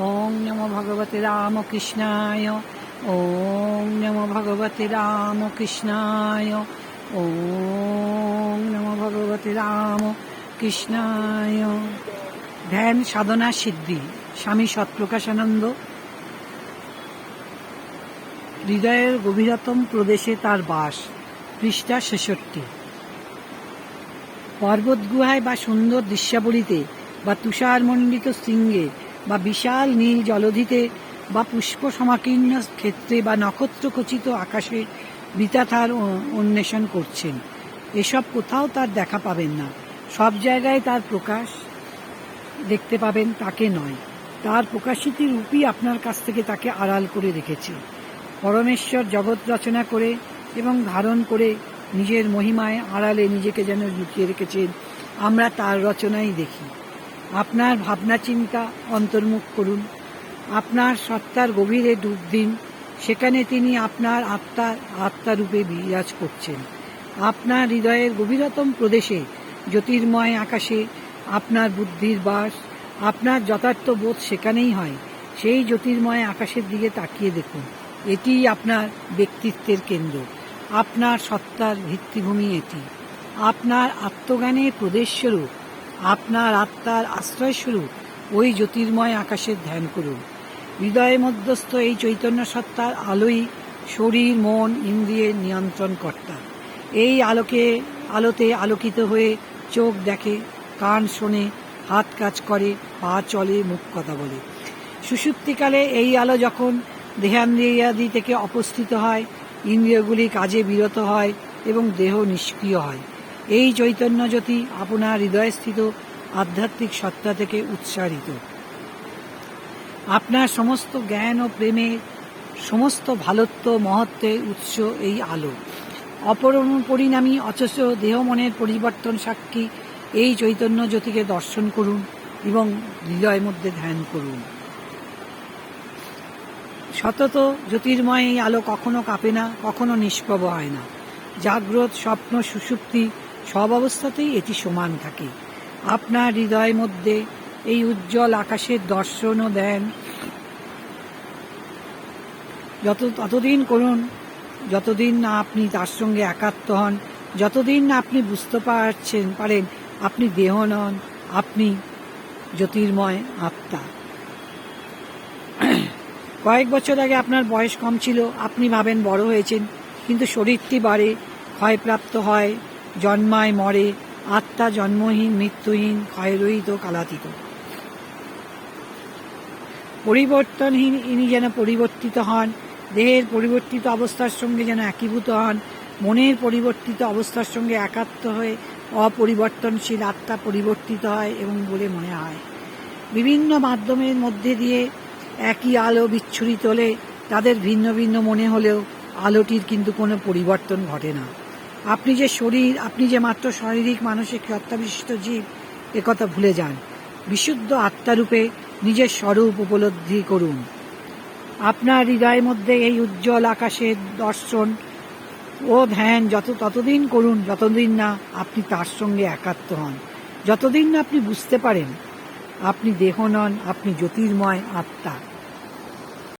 ওং নমো ভগবতে রামকৃষ্ণায়। ওং নমো ভগবতে রামকৃষ্ণায়। ওং নমো ভগবতে রামকৃষ্ণায়। ধ্যান সাধনা সিদ্ধি, স্বামী সৎপ্রকাশানন্দ। হৃদয়ের গভীরতম প্রদেশে তার বাস, পৃষ্ঠা 66। পর্বত গুহায় বা সুন্দর দৃশ্যাবলীতে বা তুষারমণ্ডিত শৃঙ্গে বা বিশাল নীল জলধিতে বা পুষ্প সমাকীর্ণ ক্ষেত্রে বা নক্ষত্রখচিত আকাশে বৃথা তার অন্বেষণ করছেন। এসব কোথাও তার দেখা পাবেন না। সব জায়গায় তার প্রকাশ দেখতে পাবেন, তাকে নয়। তার প্রকাশিত রূপই আপনার কাছ থেকে তাকে আড়াল করে রেখেছে। পরমেশ্বর জগৎ রচনা করে এবং ধারণ করে নিজের মহিমায় আড়ালে নিজেকে যেন লুকিয়ে রেখেছেন। আমরা তার রচনাই দেখি। আপনার ভাবনা চিন্তা অন্তর্মুখ করুন, আপনার সত্তার গভীরে ডুব দিন। সেখানে তিনি আপনার আত্মারূপে বিরাজ করছেন। আপনার হৃদয়ের গভীরতম প্রদেশে জ্যোতির্ময় আকাশে আপনার বুদ্ধির বাস। আপনার যথার্থ বোধ সেখানেই হয়। সেই জ্যোতির্ময় আকাশের দিকে তাকিয়ে দেখুন। এটিই আপনার ব্যক্তিত্বের কেন্দ্র, আপনার সত্তার ভিত্তিভূমি। এটি আপনার আত্মজ্ঞানের প্রদেশস্বরূপ, আপনার আত্মার আশ্রয়স্বরূপ। ওই জ্যোতির্ময় আকাশের ধ্যান করুন। হৃদয় মধ্যস্থ এই চৈতন্য সত্তার আলোই শরীর, মন, ইন্দ্রিয়ের নিয়ন্ত্রণকর্তা। এই আলোতে আলোকিত হয়ে চোখ দেখে, কান শোনে, হাত কাজ করে, পা চলে, মুখ কথা বলে। সুষুপ্তিকালে এই আলো যখন দেহান্দ্রিয়াদি থেকে অপস্থিত হয়, ইন্দ্রিয়গুলি কাজে বিরত হয় এবং দেহ নিষ্ক্রিয় হয়। এই চৈতন্য জ্যোতি আপনার হৃদয়স্থিত আধ্যাত্মিক সত্তা থেকে উৎসারিত। আপনার সমস্ত জ্ঞান ও প্রেমের, সমস্ত ভালোত্ব মহত্বের উৎস এই আলো। অপরিণামী অথচ দেহ মনের পরিবর্তন সাক্ষী এই চৈতন্য জ্যোতিকে দর্শন করুন এবং হৃদয়ের মধ্যে ধ্যান করুন। সতত জ্যোতির্ময় এই আলো কখনো কাঁপে না, কখনো নিষ্প্রভ হয় না। জাগ্রত, স্বপ্ন, সুষুপ্তি সব অবস্থাতেই এটি সমান থাকে। আপনার হৃদয়ের মধ্যে এই উজ্জ্বল আকাশের দর্শন ও ধ্যান ততদিন করুন যতদিন না আপনি তার সঙ্গে একাত্ম হন, যতদিন না আপনি বুঝতে পারেন আপনি দেহ নন, আপনি জ্যোতির্ময় আত্মা। কয়েক বছর আগে আপনার বয়স কম ছিল, আপনি ভাবেন বড় হয়েছেন, কিন্তু শরীরটি বাড়ে, ক্ষয়প্রাপ্ত হয়, জন্মায়, মরে। আত্মা জন্মহীন, মৃত্যুহীন, ক্ষয়রহিত, কালাতীত, পরিবর্তনহীন। ইনি যেন পরিবর্তিত হন, দেহের পরিবর্তিত অবস্থার সঙ্গে যেন একীভূত হন, মনের পরিবর্তিত অবস্থার সঙ্গে একাত্ম হয়ে অপরিবর্তনশীল আত্মা পরিবর্তিত হয় এবং বলে মনে হয়। বিভিন্ন মাধ্যমের মধ্যে দিয়ে একই আলো বিচ্ছুরিত হলে তাদের ভিন্ন ভিন্ন মনে হলেও আলোটির কিন্তু কোনো পরিবর্তন ঘটে না। আপনি যে শরীর, আপনি যে মাত্র শারীরিক মানসিক সত্তাবিশিষ্ট জীব, একথা ভুলে যান। বিশুদ্ধ আত্মারূপে নিজের স্বরূপ উপলব্ধি করুন। আপনার হৃদয়ের মধ্যে এই উজ্জ্বল আকাশের দর্শন ও ধ্যান ততদিন করুন যতদিন না আপনি তার সঙ্গে একাত্ম হন, যতদিন না আপনি বুঝতে পারেন আপনি দেহ নন, আপনি জ্যোতির্ময় আত্মা।